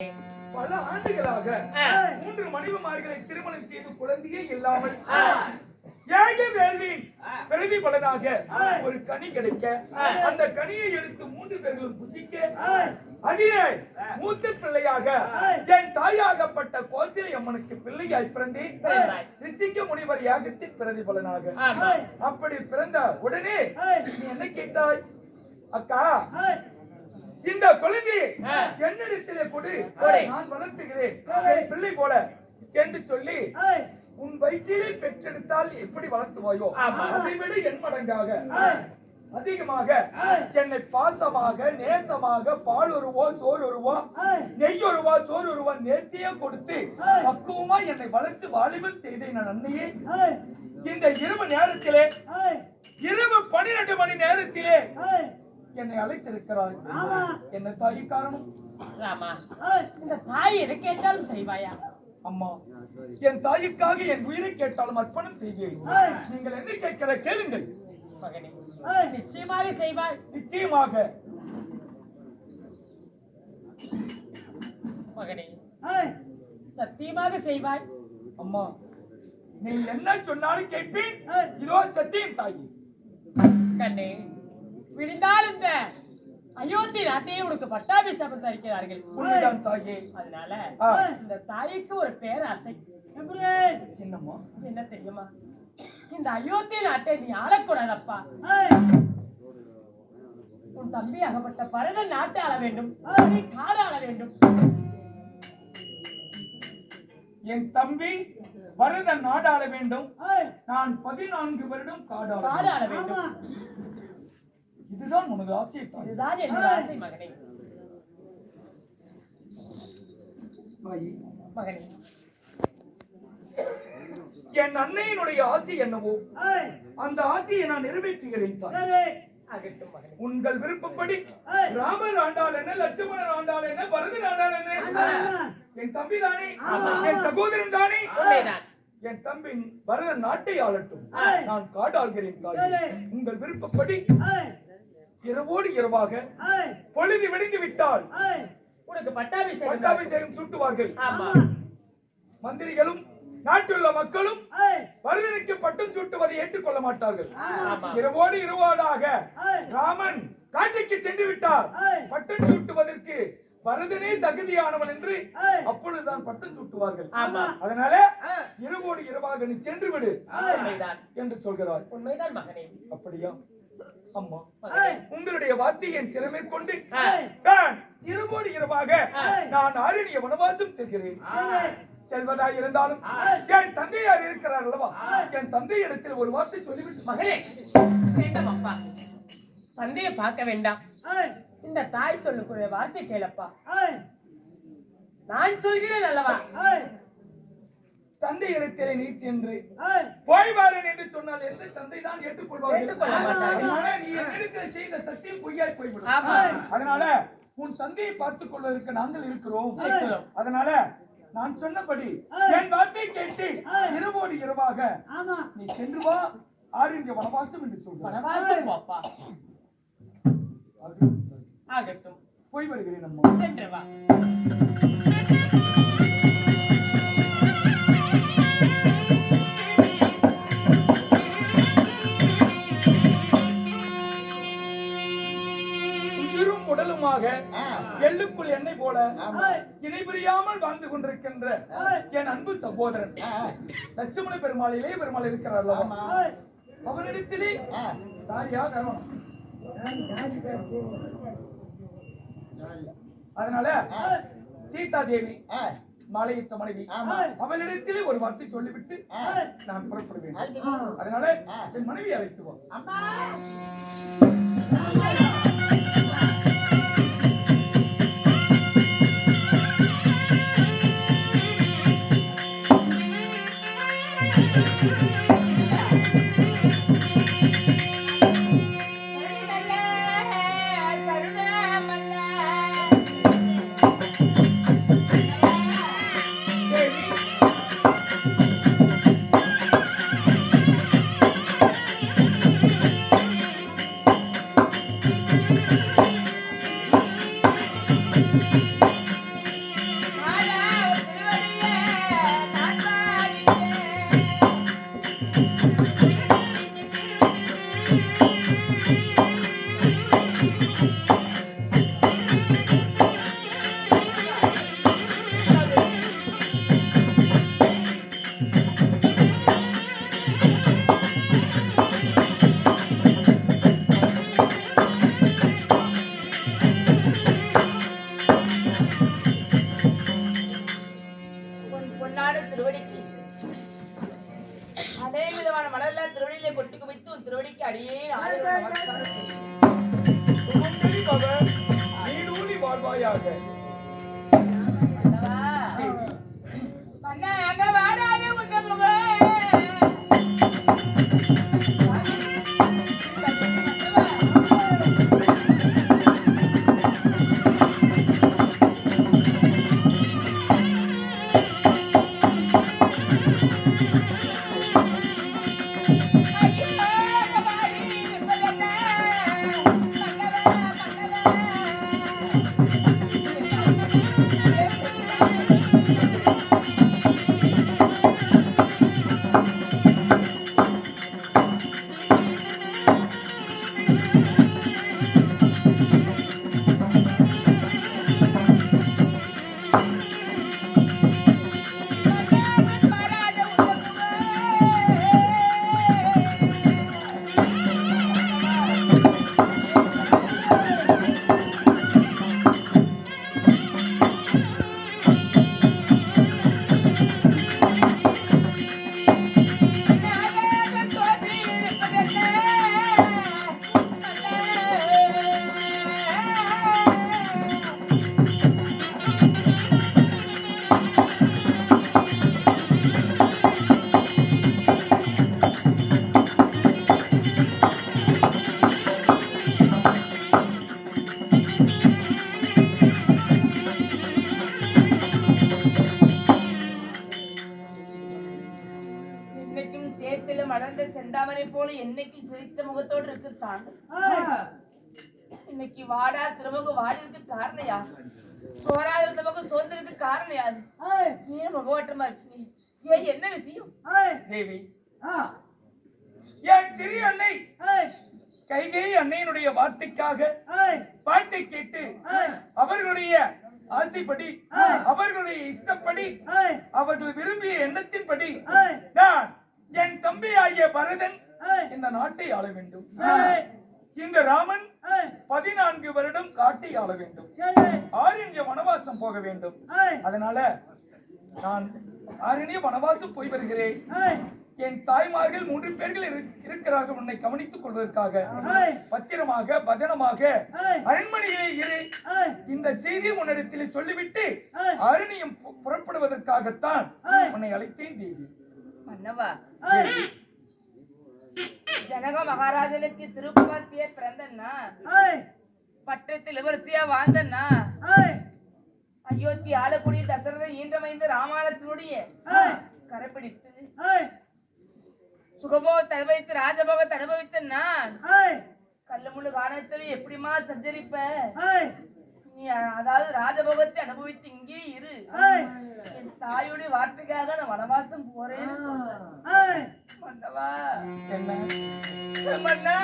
பல ஆண்டுகளாக 3 மனைவிமார்களை திருமணம் செய்து குழந்தையே இல்லாமல் ஏக வேள்வி பிறவி பலனாக ஒரு கனி கிடைக்க அந்த கனியை எடுத்து 3 பேர்களும் புசிக்க அதிலே மூத்த பிள்ளையாக என் தாயாகப்பட்ட கோசிலை அம்மனுக்கு பிள்ளையாய் பிறந்தேன். ரிஷிக்க முனிவர் யாகத்தின் பிரதி பலனாக அப்படி பிறந்த உடனே நீ என்ன கேட்டாய்? அக்கா, இந்த குழந்தையை என்னிடத்திலே கொடு, நான் வளர்த்துகிறேன் என் பிள்ளை போல என்று சொல்லி உன் வயிற்றிலே பெற்றெடுத்தால் எப்படி வளர்த்துவாயோ அதை விட என் மடங்காக அதிகமாக என்னை பாசமாக நேசமாக பால் ஒருவா சோறு ஒருவா நெய் ஒருவா சோறு ஒருவா நேர்த்தியா கொடுத்து பக்குவமா என்னை வளர்த்து வாலிபம் செய்தேன் நான் அன்னையே. இந்த இரவு நேரத்திலே இரவு 12 மணி நேரத்திலே என்னை அழைத்திருக்கிறாய். என்ன தாய் காரணம்? இந்த தாய் எதை கேட்டாலும் செய்வாயா? அம்மா, என் தாய்க்காக என் உயிரை கேட்டாலும் அர்ப்பணம் செய்வேன். நீங்கள் என்ன கேட்கிற கேளுங்கள். மகனே, நிச்சயமாக செய்வாய். நிச்சயமாக மகனே, சத்தியமாக செய்வாய். அம்மா, நீ என்ன சொன்னாலும் கேட்பேன். இதோ சத்தியம் தாயி. கண்ணே, விழுந்தால் இந்த அயோத்தி நாட்டையே உனக்கு பட்டாபிஷேகம் தரிக்கிறார்கள். உண்மைதான் தாயே. அதனால இந்த தாய்க்கு ஒரு பேராசை. என்னம்மா? என்ன தெரியுமா? இந்த அயோத்தி நாட்டை நீ ஆளக்கூடாதப்பா. உன் தம்பி ஆகப்பட்ட பரதன் நாட்டை ஆள வேண்டும், காடு ஆள வேண்டும். என் தம்பி பரதன் நாடு ஆள வேண்டும், நான் 14 வருடம் காடு ஆள வேண்டும். இதுதான் உனது ஆசை. இதுதான் என்னோட ஆசை மகனே. மகனே, என் அன்னையினுடைய ஆசை என்னவோ அந்த ஆசையை நான் நிறைவேற்றுகிறேன். உங்கள் விருப்பப்படி ராமர் ஆண்டால் என்ன, லட்சுமணர் ஆண்டால் என்ன, பரதன் ஆண்டால் என்ன, என் தம்பி தானே, என் சகோதரன் தானே. என் தம்பி பரதன் நாட்டை ஆளட்டும், நான் காடு ஆள்கிறேன். உங்கள் விருப்பப்படி இரவோடு இரவாக பொழுது விடுந்து விட்டால் உனக்கு பட்டாபிஷேகம் சூட்டுவார்கள். மந்திரிகளும் நாட்டுள்ள மக்களும் பரதனுக்கு பட்டம் சூட்டுவதை ஏற்றுக்கொள்ள மாட்டார்கள். இரவோடு இரவோடாக ராமன் காட்டுக்கு சென்று விட்டார். பட்டம் சூட்டுவதற்கு பரதனே தகுதியானவன் என்று அப்பொழுதுதான் பட்டம் சூட்டுவார்கள். அதனால இரவோடு இரவாக நீ சென்று விடு என்று சொல்கிறார். உண்மைதான் மகனே. அப்படியா? அம்மா, உங்களுடைய வார்த்தை என் சிறமை கொண்டு இரவோடு இரவாக நான் ஆரணிய வனவாசம் செல்கிறேன். செல்வதாய் இருந்தாலும் என் தந்தையார் இருக்கிறார் அல்லவா, என் தந்தை இடத்தில் ஒரு வார்த்தை சொல்லிவிட்டு. மகனே, வேண்டாம் அப்பா, தந்தையை பார்க்க வேண்டாம். இந்த தாய் சொல்லக்கூடிய வார்த்தை கேளப்பா. நான் சொல்கிறேன் அல்லவா, தந்தை இடத்திலே நீ சென்று போய் வாரேன் என்று சொன்னால் எந்த தந்தை தான் ஏற்றுக்கொள்வார்கள். நீ என்னிடத்தில் செய்த சத்தியம் பொய்யாய் போய்விடும். அதனால உன் தந்தையை பார்த்துக் கொள்வதற்கு நாங்கள் இருக்கிறோம். அதனால நான் சொன்னபடி என் வார்த்தை கேட்டு இரவோடு இரவாக நீ சென்று வா, ஆரண்ய வனவாசம் என்று சொல்வாசம். ஆகட்டும், போய் வருகிறேன். நம்ம சென்று வா. உடலுமாக எள்ளுக்குள் எண்ணெய் போல இணை புரியாமல் வாழ்ந்து கொண்டிருக்கின்ற என் அன்பு சகோதரன் லட்சுமண பெருமாள், இளைய பெருமாள் இருக்கிறார். அவரிடத்திலே தாரியா கரணம். அதனால சீதா தேவி மாலையிட்ட மனைவி, அவளிடத்திலே ஒரு வார்த்தை சொல்லிவிட்டு நான் புறப்படுவேன். அதனால என் மனைவி அழைத்துவோம். திருவடியிலே கொட்டி குவித்து உன் திருவடிக்கு அடியே ஆயிரம் நமஸ்காரம் செய்கிறேன். சுமங்கலி பவ, நீடூழி வாழ்வாயாக. மன்னவா, மன்னா, அங்க வாடாத உங்க முகம். செந்தாமரை போல என்னைக்கு சிரித்த முகத்தோடு இருக்குத்தான். இன்னைக்கு வாடா திருமுக வாடிற்கு காரணம் யார்? சோறாத திருமுகம் சோர்ந்திருக்கு காரணம் யாரு? ஏன் முகவாட்டமா இருக்கு? ஏன் என்ன விஷயம்? தேவி, என் சிறிய அன்னை கைகேயி அன்னையினுடைய வார்த்தைக்காக பாட்டை கேட்டு அவர்களுடைய ஆசைப்படி அவர்களுடைய இஷ்டப்படி அவர்கள் விரும்பிய எண்ணத்தின்படி நான் என் தம்பி ஆகிய பரதன் இந்த நாட்டை ஆள வேண்டும். இந்த ராமன் 14 வருடம் காட்டை ஆள வேண்டும். ஆரண்ய வனவாசம் போக வேண்டும். அதனால நான் ஆரண்ய வனவாசம் போய் வருகிறேன். என் தாய்மார்கள் 3 பேர்கள் இருக்கிறார்கள் உன்னை கவனித்துக் கொள்வதற்காக. பத்திரமாக பதனமாக அரண்மனையிலே இரு. இந்த செய்தியை உன்னிடத்தில் சொல்லிவிட்டு அரண்யம் புறப்படுவதற்காகத்தான் உன்னை அழைத்தேன் தேவி. மன்னவா, ஜனக மகாராஜனுக்கு திருக்குமார்த்தியே பிறந்தன்னா, பட்டத்தில் இளவரசியா வாழ்ந்தன்னா, அயோத்தி ஆளக்கூடிய தசரதை ஈன்றமைந்த ராமாலட்சுடைய கரைப்பிடித்து சுகபோகத்தை அனுபவித்து ராஜபோகத்தை அனுபவித்த நான் கல்லுமுள்ளு காணத்தில் எப்படிமா சஞ்சரிப்ப? நீ அதாவது ராஜபோகத்தை அனுபவித்து இங்கே இரு. என் தாயுடைய வார்த்தைக்காக நான் வனவாசம் போறேன்னு சொன்னேன். மன்னவா, என்ன மன்னா,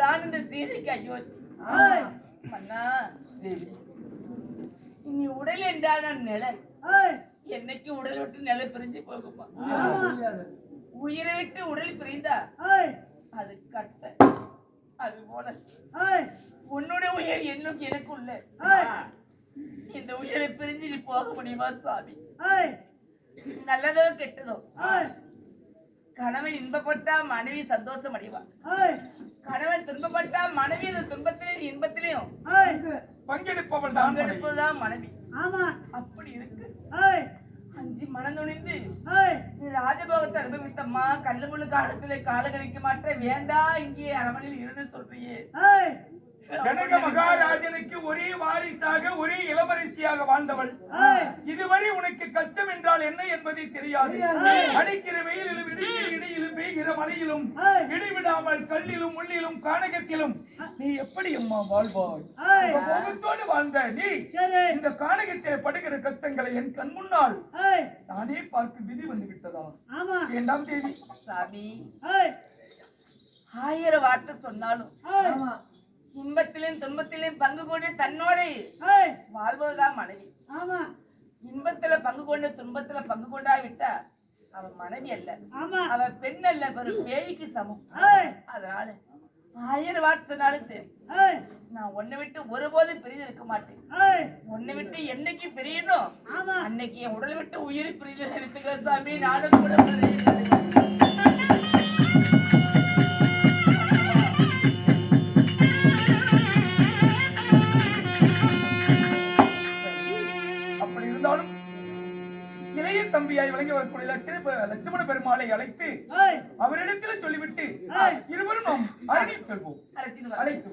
நான் இந்த சீதைக்கு அயோத்தி. மன்னா, நீ உடல் என்றான நிழல் என்னைக்கு உடல் விட்டு நிழல் பிரிஞ்சு போகுமா? உயிரை விட்டு உடல் பிரிந்தா அது கட்ட. அது போல உன்னுடைய உயிர் என்னும் எனக்குள்ள இந்த உயிரை பிரிஞ்சு நீ போக முடியுமா சாமி? நல்லதோ கெட்டதோ கணவன் இன்பப்பட்டா மனைவி சந்தோஷம் அடைவான். கணவன் துன்பப்பட்டா மனைவி அந்த துன்பத்திலையும் இன்பத்திலையும் பங்கெடுப்பதுதான் மனைவி. அப்படி இருக்கு. அஞ்சு மனநுழைந்து ராஜபோகத்தை அனுபவித்தம்மா. கல்லு முழு காலத்துல கால கழிக்க மாட்டேன். வேண்டாம், இங்கே அரமனையில் இருந்து சொல்றியே. ஜனக மகாராஜனுக்கு ஒரே வாரிசாக ஒரே இளவரசியாக வாழ்ந்தவள். இதுவரை உனக்கு கஷ்டம் என்றால் என்ன என்பதை தெரியாது. அடிக்கிற வெயிலிலும் இடியிலும் பெய்கிற மழையிலும் இடைவிடாமல் கல்லிலும் முள்ளிலும் கானகத்திலும் நீ எப்படி அம்மா வாழ்வாய்? முகத்தோடு வாழ்ந்த நீ இந்த கானகத்தில் படுகிற கஷ்டங்களை என் கண் முன்னால் நானே பார்த்து விதி வந்து விட்டதா? இரண்டாம் தேதி சாமி 1000 வார்த்தை சொன்னாலும் இன்பத்திலும் துன்பத்திலும் பங்கு கொண்டு தன்னோடு வாழ்வதுதான் மனைவி. இன்பத்துல பங்கு கொண்டு துன்பத்துல பங்கு கொண்டா விட்டா அவன் மனைவி அல்ல, அவன் பெண் அல்ல, ஒரு பேய்க்கு சமம். அதனால 1000 வார்த்தை சொன்னாலும் சரி, நான் உன்னை விட்டு ஒருபோதும் பிரிந்து இருக்க மாட்டேன். உன்னை விட்டு என்னைக்கு பிரியணும் அன்னைக்கு என் உடல் விட்டு உயிர் பிரிந்து எடுத்துக்க சாமி. நானும் கூட தம்பியாய் விளங்கி வரக்கூடிய லட்சுமண பெருமாளை அழைத்து அவரிடத்தில் சொல்லிவிட்டு இருவரும் நாம் அரணிக்கு செல்வோம். அழைத்து